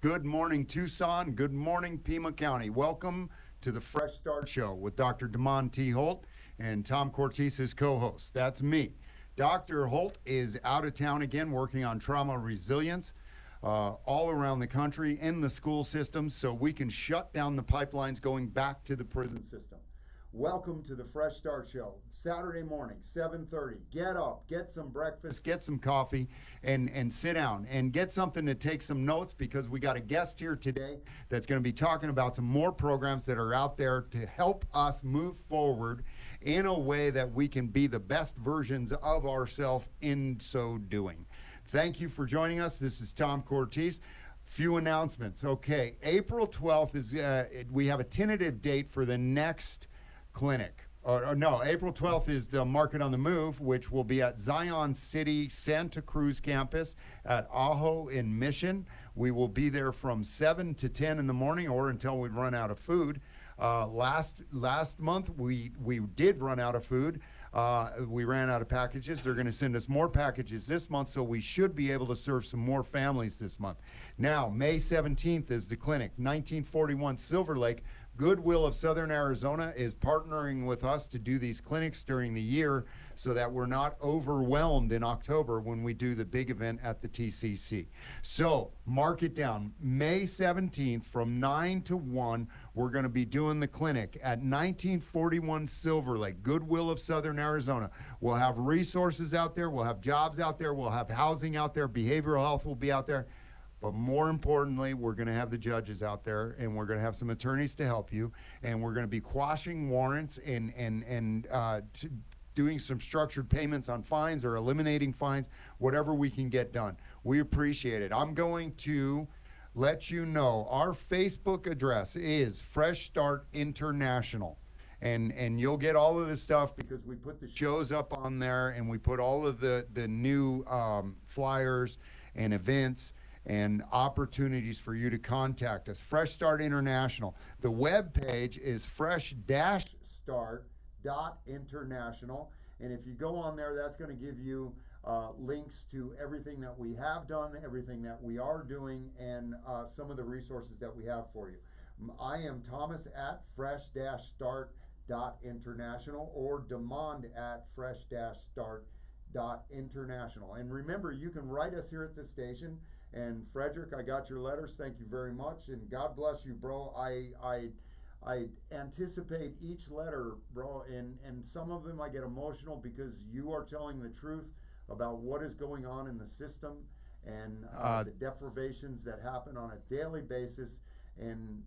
Good morning, Tucson. Good morning, Pima County. Welcome to the Fresh Start Show with Dr. Damon T. Holt and Tom Cortese, his co-host. That's me. Dr. Holt is out of town again working on trauma resilience all around the country in the school systems so we can shut down the pipelines going back to the prison system. Welcome to the Fresh Start Show. Saturday morning, 7:30. Get up, get some breakfast, get some coffee, and sit down and get something to take some notes because we got a guest here today that's going to be talking about some more programs that are out there to help us move forward in a way that we can be the best versions of ourselves in so doing. Thank you for joining us. This is Tom Cortese. Few announcements. Okay, April 12th is, we have a tentative date for the next clinic. No, April 12th is the Market on the Move, which will be at Zion City Santa Cruz campus at Ajo in Mission. We will be there from 7 to 10 in the morning or until we run out of food. Last month, we did run out of food. We ran out of packages. They're going to send us more packages this month, so we should be able to serve some more families this month. Now, May 17th is the clinic, 1941 Silver Lake. Goodwill of Southern Arizona is partnering with us to do these clinics during the year so that we're not overwhelmed in October when we do the big event at the TCC. So mark it down. May 17th from 9 to 1, we're going to be doing the clinic at 1941 Silver Lake, Goodwill of Southern Arizona. We'll have resources out there. We'll have jobs out there. We'll have housing out there. Behavioral health will be out there. But more importantly, we're going to have the judges out there, and we're going to have some attorneys to help you, and we're going to be quashing warrants and doing some structured payments on fines or eliminating fines, whatever we can get done. We appreciate it. I'm going to let you know our Facebook address is Fresh Start International. And you'll get all of this stuff because we put the shows up on there, and we put all of the new flyers and events and opportunities for you to contact us. Fresh Start International. The web page is fresh-start.international. And if you go on there, that's going to give you links to everything that we have done, everything that we are doing, and some of the resources that we have for you. I am Thomas at fresh-start.international or Demond at fresh-start.international. And remember, you can write us here at the station. And Frederick, I got your letters. Thank you very much, and God bless you, bro. I anticipate each letter, bro, and some of them I get emotional because you are telling the truth about what is going on in the system and the deprivations that happen on a daily basis. And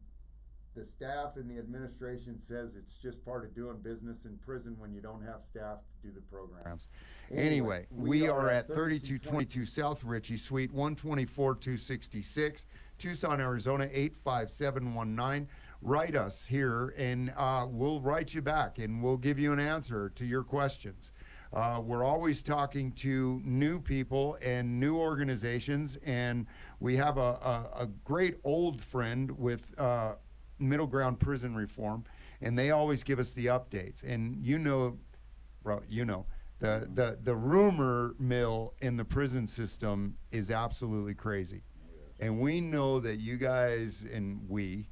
the staff and the administration says it's just part of doing business in prison when you don't have staff to do the programs. Anyway, we are at 3222 South Ritchie, Suite 124-266, Tucson, Arizona, 85719. Write us here, and we'll write you back, and we'll give you an answer to your questions. We're always talking to new people and new organizations, and we have a great old friend with Middle Ground Prison Reform, and they always give us the updates. And the rumor mill in the prison system is absolutely crazy. And we know that you guys and we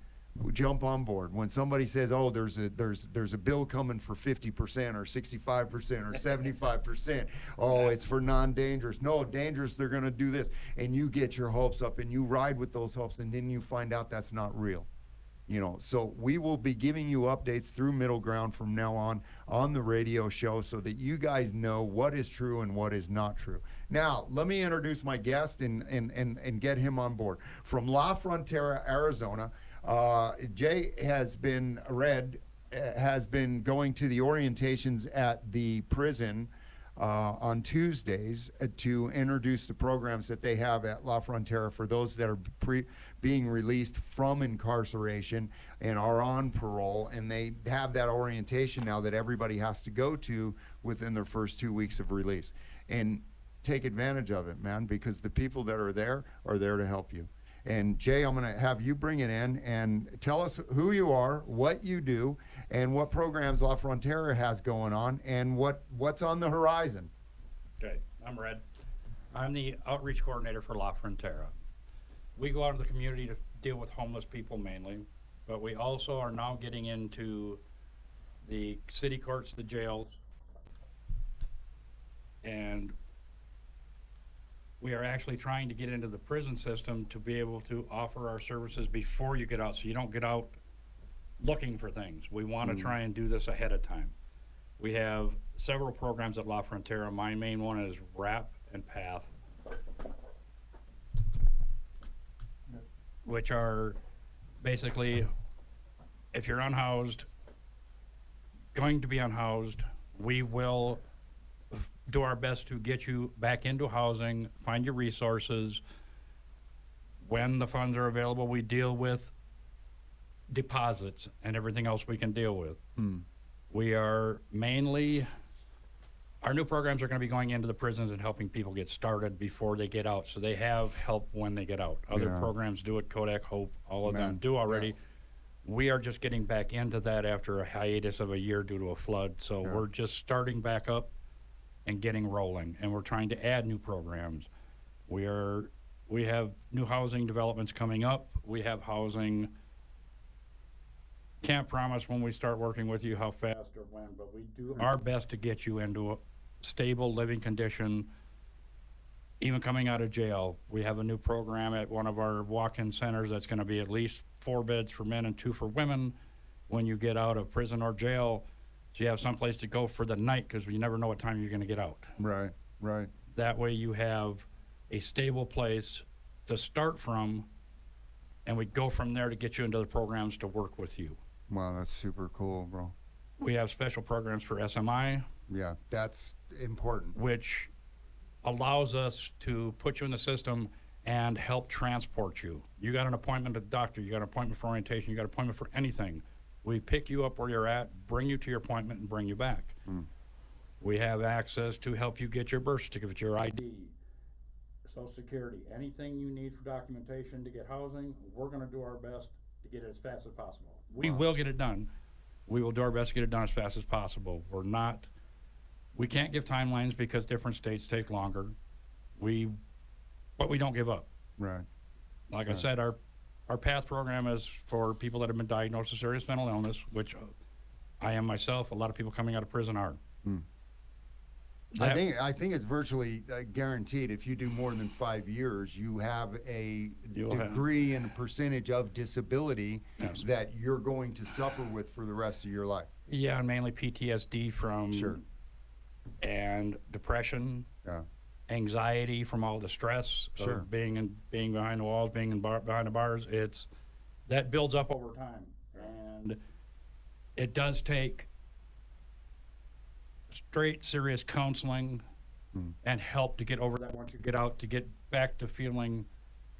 jump on board when somebody says, oh, there's a bill coming for 50% or 65% or 75%. Oh, it's for non-dangerous. No, dangerous, they're going to do this. And you get your hopes up and you ride with those hopes, and then you find out that's not real. So we will be giving you updates through Middle Ground from now on the radio show so that you guys know what is true and what is not true. Now, let me introduce my guest and get him on board. From La Frontera, Arizona, Jay has been going to the orientations at the prison on Tuesdays to introduce the programs that they have at La Frontera for those that are being released from incarceration and are on parole, and they have that orientation now that everybody has to go to within their first 2 weeks of release. And take advantage of it, man, because the people that are there to help you. And Jay, I'm going to have you bring it in and tell us who you are, what you do, and what programs La Frontera has going on, and what's on the horizon. Okay, I'm Red. I'm the outreach coordinator for La Frontera. we go out in the community to deal with homeless people mainly, but we also are now getting into the city courts, the jails, and we are actually trying to get into the prison system to be able to offer our services before you get out, so you don't get out looking for things. We want to try and do this ahead of time. We have several programs at La Frontera. My main one is RAP and PATH, which are basically, if you're unhoused, going to be unhoused, we will do our best to get you back into housing, find your resources. When the funds are available, we deal with deposits and everything else we can deal with. We are mainly, our new programs are going to be going into the prisons and helping people get started before they get out, so they have help when they get out. Other programs do it, Kodak, Hope, all of them do already. Yeah. We are just getting back into that after a hiatus of a year due to a flood, so we're just starting back up and getting rolling, and we're trying to add new programs. We have new housing developments coming up. We have housing. Can't promise when we start working with you how fast or when, but we do our best to get you into a stable living condition. Even coming out of jail, we have a new program at one of our walk-in centers that's going to be at least 4 beds for men and 2 for women when you get out of prison or jail, so you have someplace to go for the night, because you never know what time you're going to get out. Right, right. That way you have a stable place to start from, and we go from there to get you into the programs to work with you. Wow, that's super cool, bro. We have special programs for SMI. Yeah, that's important. Which allows us to put you in the system and help transport you. You got an appointment at the doctor, you got an appointment for orientation, you got an appointment for anything. We pick you up where you're at, bring you to your appointment, and bring you back. We have access to help you get your birth certificate, your ID, Social Security, anything you need for documentation to get housing. We're going to do our best to get it as fast as possible. We will get it done. We will do our best to get it done as fast as possible. We can't give timelines because different states take longer. But we don't give up. Right. Like I said, our PATH program is for people that have been diagnosed with serious mental illness, which I am myself. A lot of people coming out of prison are. I think it's virtually guaranteed. If you do more than 5 years, you have a degree and a percentage of disability that you're going to suffer with for the rest of your life. Yeah, and mainly PTSD from and depression, anxiety from all the stress of being behind the walls, being behind the bars. That builds up over time, and it does take straight, serious counseling and help to get over that once you get out, to get back to feeling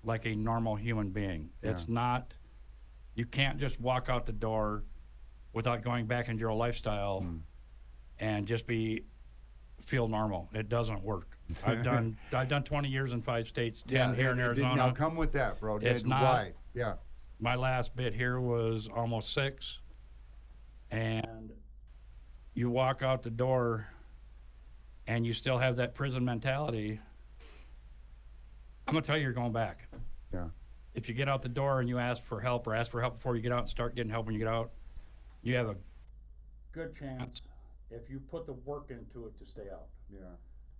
like a normal human being. It's not, you can't just walk out the door without going back into your lifestyle and just feel normal. It doesn't work. I've done 20 years in 5 states, 10 here in Arizona. Now come with that, bro. It's not, why? Yeah. My last bit here was almost 6, and you walk out the door and you still have that prison mentality. I'm gonna tell you, you're going back. Yeah. If you get out the door and you ask for help, or ask for help before you get out and start getting help when you get out, you have a good chance, if you put the work into it, to stay out. Yeah.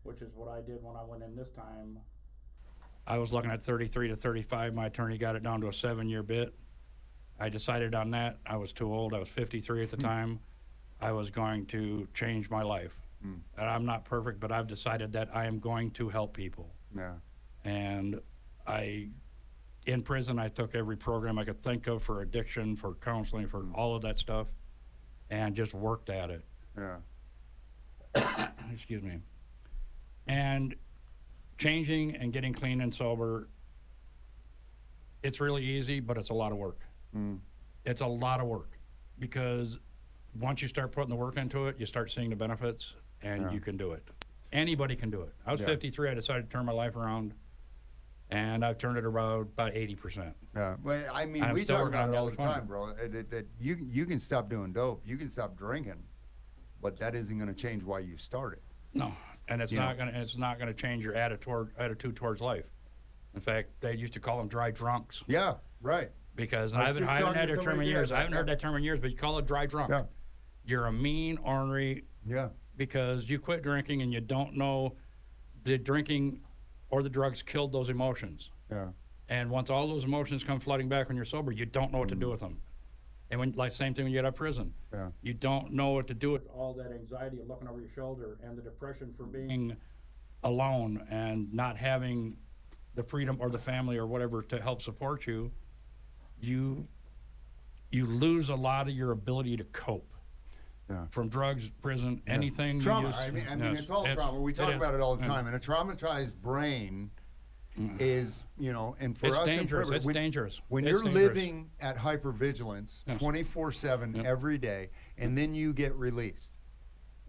Which is what I did when I went in this time. I was looking at 33 to 35. My attorney got it down to a 7-year bit. I decided on that. I was too old. I was 53 at the time. I was going to change my life. And I'm not perfect, but I've decided that I am going to help people. Yeah. And in prison, I took every program I could think of for addiction, for counseling, for all of that stuff, and just worked at it. Yeah. Excuse me. And changing and getting clean and sober, it's really easy, but it's a lot of work. It's a lot of work, because once you start putting the work into it, you start seeing the benefits, and you can do it. Anybody can do it. I was 53. I decided to turn my life around, and I've turned it around about 80%. Yeah. Well, I mean, we talk about it all the time, bro. That you can stop doing dope, you can stop drinking, but that isn't going to change why you started. No, and it's not going to change your attitude towards life. In fact, they used to call them dry drunks Yeah, right. because I I was haven't, just I haven't talking had to that term somebody in today years. I about haven't heard that. that term in years, but you call it dry drunk. Yeah. You're a mean, ornery, Yeah. because you quit drinking and you don't know the drinking or the drugs killed those emotions. Yeah. And once all those emotions come flooding back when you're sober, you don't know what to do with them. And when, like, same thing when you get out of prison. Yeah. You don't know what to do with all that anxiety of looking over your shoulder and the depression for being alone and not having the freedom or the family or whatever to help support you. You lose a lot of your ability to cope. Yeah. From drugs, prison, Yeah. anything. you Trauma. use- I mean, yes, it's all trauma. We talk it is. about it all the Yeah. time. And a traumatized brain is, and for It's us dangerous. in It's dangerous. when It's you're dangerous. living at hypervigilance Yes. 24/7 Yep. every day, and then you get released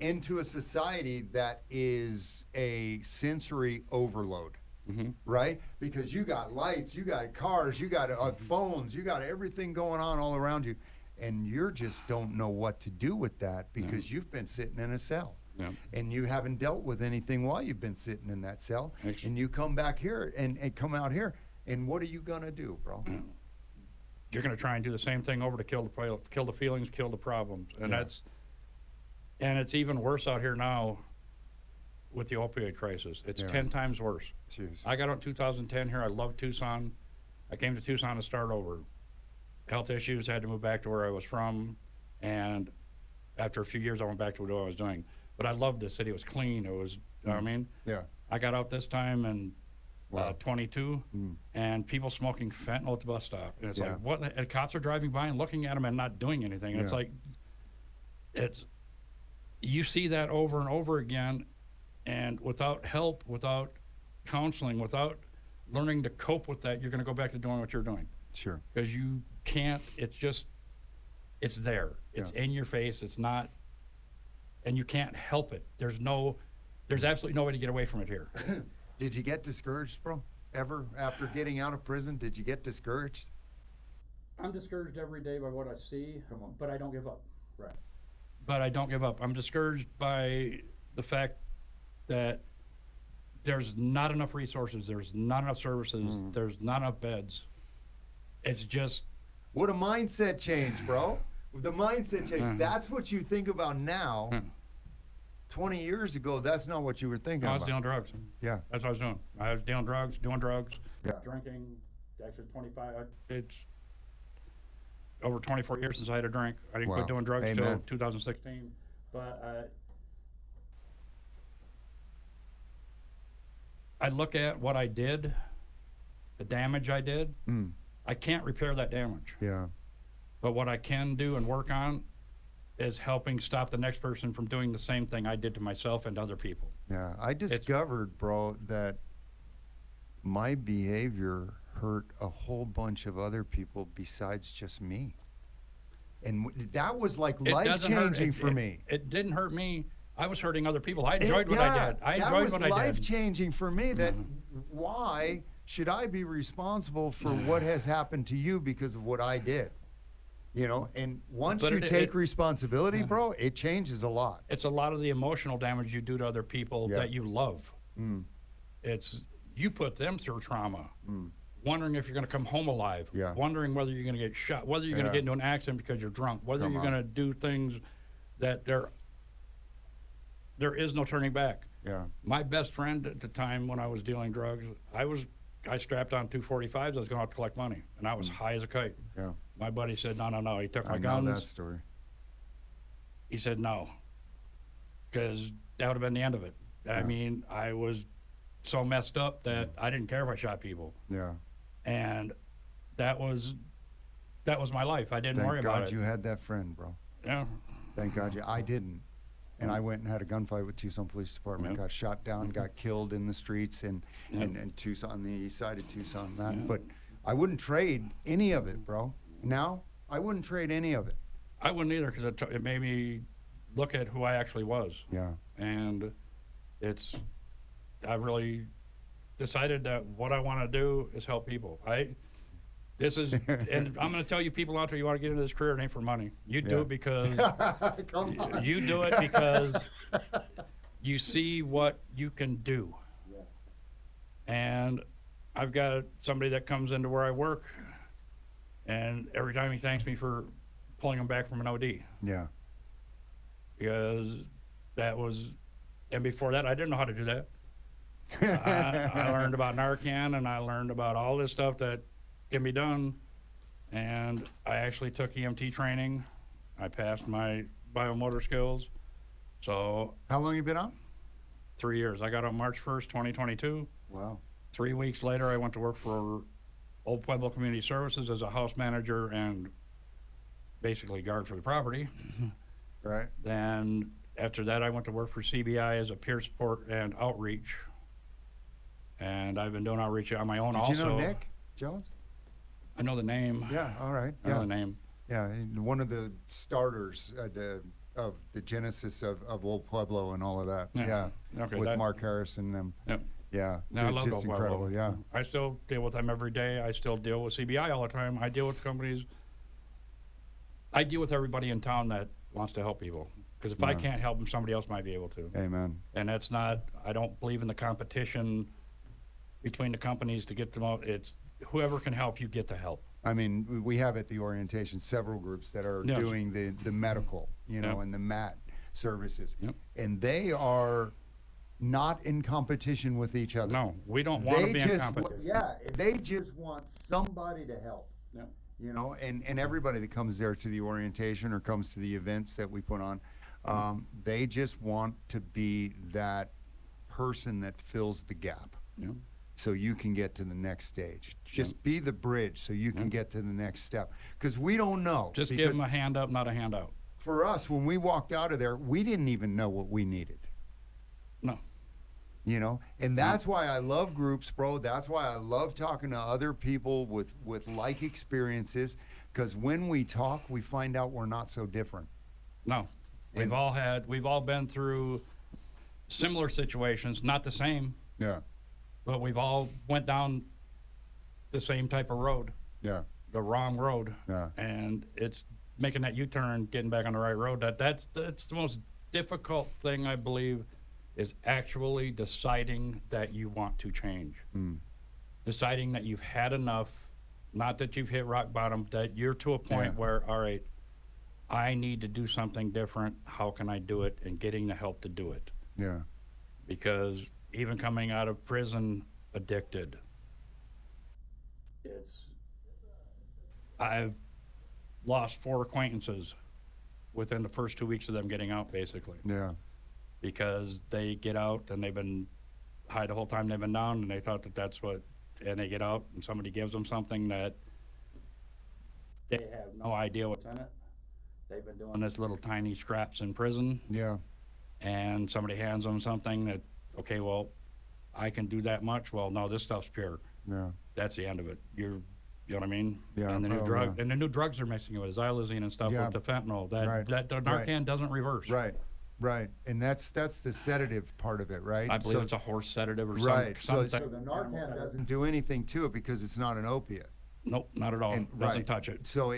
into a society that is a sensory overload. Mhm. Right? Because you got lights, you got cars, you got phones, you got everything going on all around you. And you just don't know what to do with that because you've been sitting in a cell. Yeah. And you haven't dealt with anything while you've been sitting in that cell. Actually- And you come back here and come out here. And what are you going to do, bro? You're going to try and do the same thing over to kill the feelings, kill the problems. And Yeah. and it's even worse out here now with the opioid crisis. It's Yeah. 10 times worse. Jeez. I got out in 2010 here. I love Tucson. I came to Tucson to start over. Health issues, had to move back to where I was from. And after a few years, I went back to what I was doing. But I loved this city. It was clean. It was, you know what I mean? Yeah. I got out this time and Wow. 22, and people smoking fentanyl at the bus stop. And it's Yeah. like, what? And cops are driving by and looking at them and not doing anything. And it's Yeah. like, you see that over and over again, and without help, without counseling, without learning to cope with that, you're going to go back to doing what you're doing. Sure. Because you can't, it's there. It's in your face. It's not, and you can't help it. There's absolutely no way to get away from it here. Did you get discouraged, bro? Ever after getting out of prison, did you get discouraged? I'm discouraged every day by what I see, but I don't give up. Right. But I don't give up. I'm discouraged by the fact that there's not enough resources, there's not enough services, there's not enough beds. It's just, What a mindset change, bro. The mindset change. That's what you think about now. 20 years ago, that's not what you were thinking I was about. dealing drugs. Yeah. That's what I was doing. I was dealing drugs, doing drugs, Yeah. drinking. Actually, it's over 24 years since I had a drink. I didn't Wow. quit doing drugs Amen. till 2016. But I look at what I did, the damage I did. I can't repair that damage. Yeah. But what I can do and work on is helping stop the next person from doing the same thing I did to myself and other people. Yeah. I discovered, bro, that my behavior hurt a whole bunch of other people besides just me. And that was like It doesn't hurt- life-changing for it- me. It didn't hurt me. I was hurting other people. I enjoyed what I did. I enjoyed what That was I did. life-changing for me. That why should I be responsible for what has happened to you because of what I did? And once But you it- take it- responsibility, bro, it changes a lot. It's a lot of the emotional damage you do to other people Yeah. that you love. It's you put them through trauma, wondering if you're going to come home alive, Yeah. wondering whether you're going to get shot, whether you're going Yeah. to get into an accident because you're drunk, whether Come you're on. going to do things that there is no turning back. Yeah. My best friend at the time when I was dealing drugs, I strapped on 245s. I was going out to collect money, and I was high as a kite. Yeah. My buddy said, no. He took my I know guns. that story. He said no, because that would have been the end of it. I Yeah. mean, I was so messed up that I didn't care if I shot people, Yeah. and that was my life. I didn't worry Thank about God it. you had that friend, bro. Yeah. Thank God I didn't. And I went and had a gunfight with Tucson Police Department. Yep. Got shot down, got killed in the streets and Tucson, on the east side of Tucson. But I wouldn't trade any of it, bro. Now, I wouldn't trade any of it. I wouldn't either, because it made me look at who I actually was. Yeah. And I really decided that what I want to do is help people. And I'm going to tell you people out there, you want to get into this career, it ain't for money. You do Yeah. it because Come on. you do it because you see what you can do. And I've got somebody that comes into where I work, and every time he thanks me for pulling him back from an OD, Yeah. because that was, and before that, I didn't know how to do that. I learned about Narcan, and I learned about all this stuff that can be done, and I actually took EMT training. I passed my biomotor skills, so How long you been on? 3 years. I got on March 1st, 2022. Wow. 3 weeks later, I went to work for Old Pueblo Community Services as a house manager and basically guard for the property. Right. Then after that, I went to work for CBI as a peer support and outreach. And I've been doing outreach on my own Did also. you know Nick Jones? I know the name. Yeah. All right. I know Yeah. the name. Yeah. And one of the starters of the genesis of Old Pueblo and all of that. Yeah. Yeah. Okay. With Mark Harris and them. Yep. Yeah. No, I They're love just Old incredible. Pueblo. Yeah. I still deal with them every day. I still deal with CBI all the time. I deal with companies. I deal with everybody in town that wants to help people. Because if I Yeah. can't help them, somebody else might be able to. Amen. And that's not, I don't believe in the competition between the companies to get them out. It's whoever can help you get the help. I mean, we have at the orientation several groups that are Yes. doing the medical, you know, Yep. and the MAT services. Yep. And they are not in competition with each other. No, we don't want to be in just, competition. yeah, they just want somebody to help. Yep. You know, and everybody that comes there to the orientation or comes to the events that we put on, they just want to be that person that fills the gap. Yep. So you can get to the next stage. Just be the bridge so you can Yep. get to the next step. Because we don't know. Just give because them a hand up, not a handout. for us, when we walked out of there, we didn't even know what we needed. No. You know, and that's why I love groups, bro. That's why I love talking to other people with like experiences. Because when we talk, we find out we're not so different. No. And- We've all been through similar situations, not the same, Yeah, but we've all went down the same type of road, yeah, the wrong road. yeah. And it's making that U-turn, getting back on the right road. That's the most difficult thing, I believe, is actually deciding that you want to change. Mm. Deciding that you've had enough, not that you've hit rock bottom, that you're to a point Yeah. where, all right, I need to do something different. How can I do it? And getting the help to do it. Yeah, Because even coming out of prison addicted, I've lost 4 acquaintances within the first 2 weeks of them getting out, basically. yeah, Because they get out and they've been high the whole time they've been down, and they thought that that's what, and they get out and somebody gives them something that they have no idea what's in it. They've been doing this little tiny scraps in prison, yeah, and somebody hands them something that, okay, well, I can do that much. Well, no, this stuff's pure. yeah, That's the end of it. You know what I mean? Yeah, And the new oh, drug, yeah. and the new drugs they're mixing with xylazine and stuff Yeah. with the fentanyl. That Right, that the right. Narcan doesn't reverse. right, right. And that's the sedative part of it, right? I believe So- it's a horse sedative or right. something. So the Narcan doesn't do anything to it because it's not an opiate. Nope, not at all. And- Doesn't right. touch it. So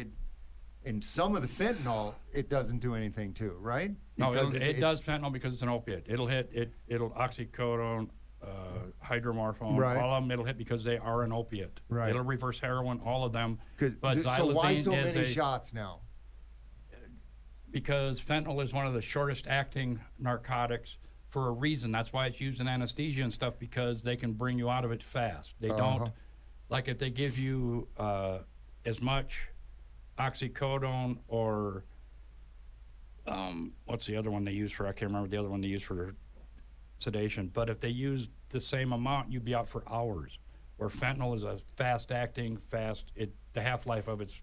and some of the fentanyl, it doesn't do anything to, right? No, Because it it's- does fentanyl because it's an opiate. It'll hit it. It'll oxycodone, hydromorphone, Right. all of them. It'll hit because they are an opiate. Right. It'll reverse heroin, all of them. 'Cause- But so why xylazine so is many a- shots now? Because fentanyl is one of the shortest acting narcotics for a reason. That's why it's used in anesthesia and stuff, because they can bring you out of it fast. They Uh-huh. don't, like if they give you as much oxycodone or what's the other one they use for, I can't remember the other one they use for sedation, but if they use the same amount, you'd be out for hours. Where fentanyl is a fast acting, the half-life of it's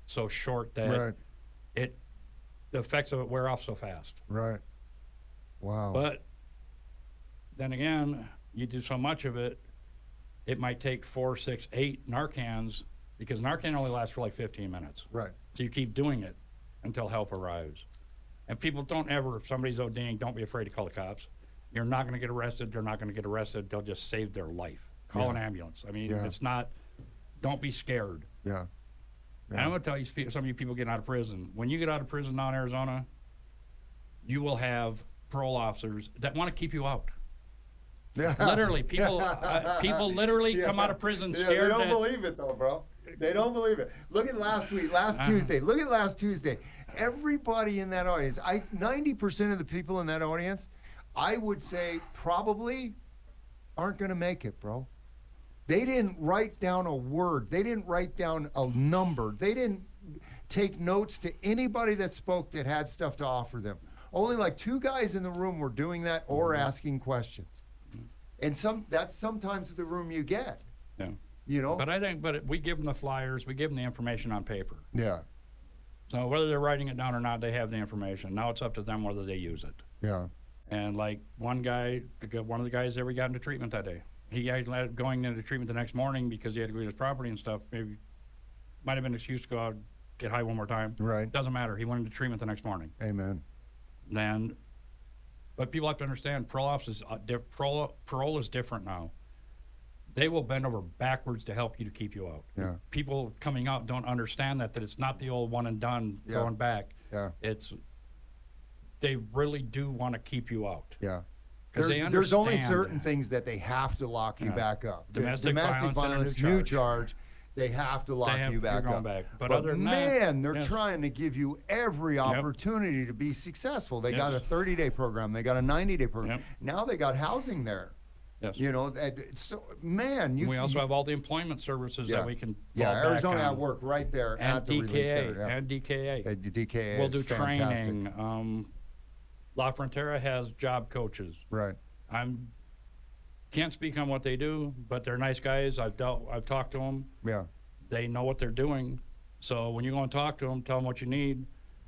so short that Right, the effects of it wear off so fast. right. Wow. But then again, you do so much of it, it might take 4, 6, 8 Narcans, because Narcan only lasts for like 15 minutes. Right, So you keep doing it until help arrives. And people don't ever, if somebody's ODing, don't be afraid to call the cops. You're not going to get arrested. They're not going to get arrested. They'll just save their life. Call an Yeah. ambulance. I mean, Yeah. it's not, don't be scared. yeah. And I'm going to tell you, some of you people getting out of prison, when you get out of prison now in Arizona, you will have parole officers that want to keep you out. Literally, people literally come out of prison Yeah, scared. they don't that, believe it though, bro. They don't believe it. Look at last Tuesday. Look at last Tuesday. Everybody in that audience, 90% of the people in that audience, I would say probably aren't going to make it, bro. They didn't write down a word. They didn't write down a number. They didn't take notes to anybody that spoke that had stuff to offer them. Only like 2 guys in the room were doing that or asking questions. And that's sometimes the room you get. Yeah. You know? But we give them the flyers, we give them the information on paper. Yeah. So whether they're writing it down or not, they have the information. Now it's up to them whether they use it. Yeah. And like one guy, one of the guys there, we got into treatment that day. He got going into treatment the next morning because he had to go to his property and stuff. Maybe might have been an excuse to go out, get high one more time. Right. Doesn't matter. He went into treatment the next morning. Amen. But people have to understand, parole is different now. They will bend over backwards to help you to keep you out. Yeah. People coming out don't understand that it's not the old one and done going back. Yeah. They really do want to keep you out. Yeah. 'Cause they There's only understand. certain things that they have to lock you back up. Domestic violence, and a new charge. They have to lock you back you're up. going back. But But other than man, that, they're trying to give you every opportunity to be successful. They got a 30-day program. They got a 90-day program. Yep. Now they got housing there. Yes. You know, so man, we also have all the employment services that we can fall back Arizona on. at work right there And at the release center. Yeah. and DKA. DKA We'll is do fantastic. training. La Frontera has job coaches. Right. Can't speak on what they do, but they're nice guys. I've talked to them. Yeah. They know what they're doing. So when you go and talk to them, tell them what you need,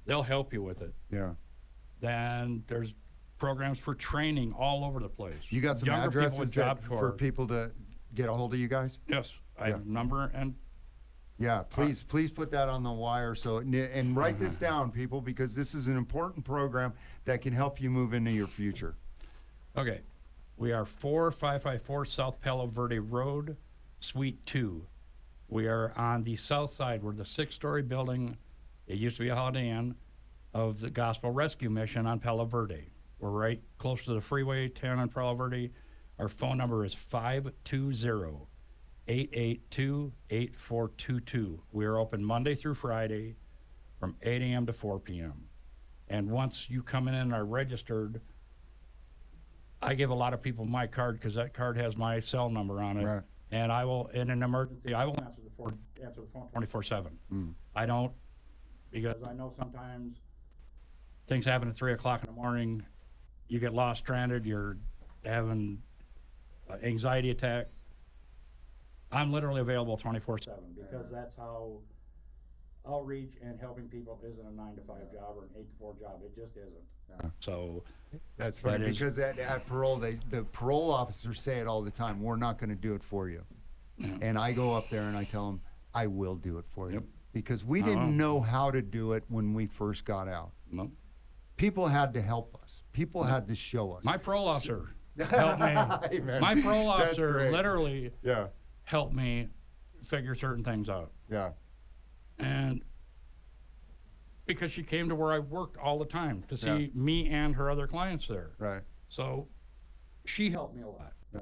they'll help you with it. Yeah. Then there's programs for training all over the place. You got some Younger people addresses with job for people to get a hold of you guys? Yes, I have a number and Yeah, please put that on the wire. And write this down, people, because this is an important program that can help you move into your future. okay. We are 4554 South Palo Verde Road, Suite 2. We are on the south side. We're the 6-story building. It used to be a Holiday Inn of the Gospel Rescue Mission on Palo Verde. We're right close to the freeway 10 on Palo Verde. Our phone number is 520-882-8422. We are open Monday through Friday from 8 a.m. to 4 p.m. And once you come in and are registered, I give a lot of people my card because that card has my cell number on it. Right. And I will, in an emergency, I will answer the phone 24/7. I don't, because I know sometimes things happen at 3 o'clock in the morning. You get lost, stranded. You're having an anxiety attack. I'm literally available 24/7 because that's how outreach and helping people isn't a 9-to-5 job or an 8-to-4 job. It just isn't. Yeah. So That's funny because at parole, the parole officers say it all the time. We're not going to do it for you. And I go up there and I tell them, I will do it for you. Because we didn't know how to do it when we first got out. No. People had to help us. People had to show us. My parole officer helped me. Amen. My parole That's officer great. literally Yeah. helped me figure certain things out. Yeah. And because she came to where I worked all the time to see Yeah. me and her other clients there. Right. So she helped me a lot. Yeah.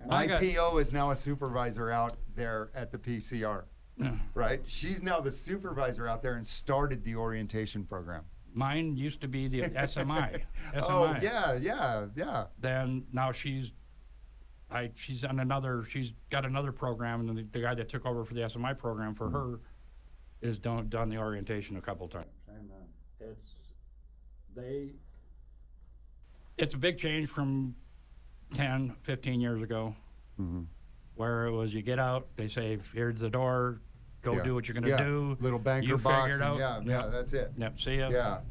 And My PO is now a supervisor out there at the PCR. Yeah. Right? She's now the supervisor out there and started the orientation program. Mine used to be the SMI. Oh, yeah. Then now she's got another program, and the guy that took over for the SMI program for her is done the orientation a couple times. Amen. It's a big change from 10, 15 years ago, where it was you get out, they say, here's the door, go do what you're going to do. Little banker you box. figure it out. Yeah, that's it. Yep, see ya. Yeah.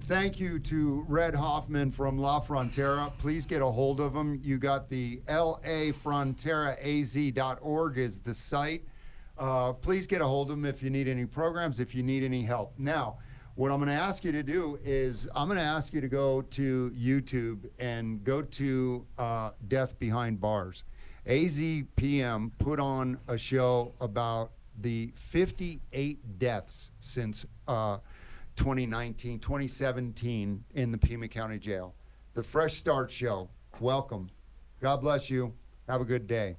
Thank you to Red Hoffman from La Frontera. Please get a hold of him. You got the lafronteraaz.org is the site. Please get a hold of him if you need any programs, if you need any help. Now, what I'm going to ask you to do is I'm going to ask you to go to YouTube and go to Death Behind Bars. AZPM put on a show about the 58 deaths since 2017 in the Pima County Jail. The Fresh Start Show. Welcome. God bless you. Have a good day.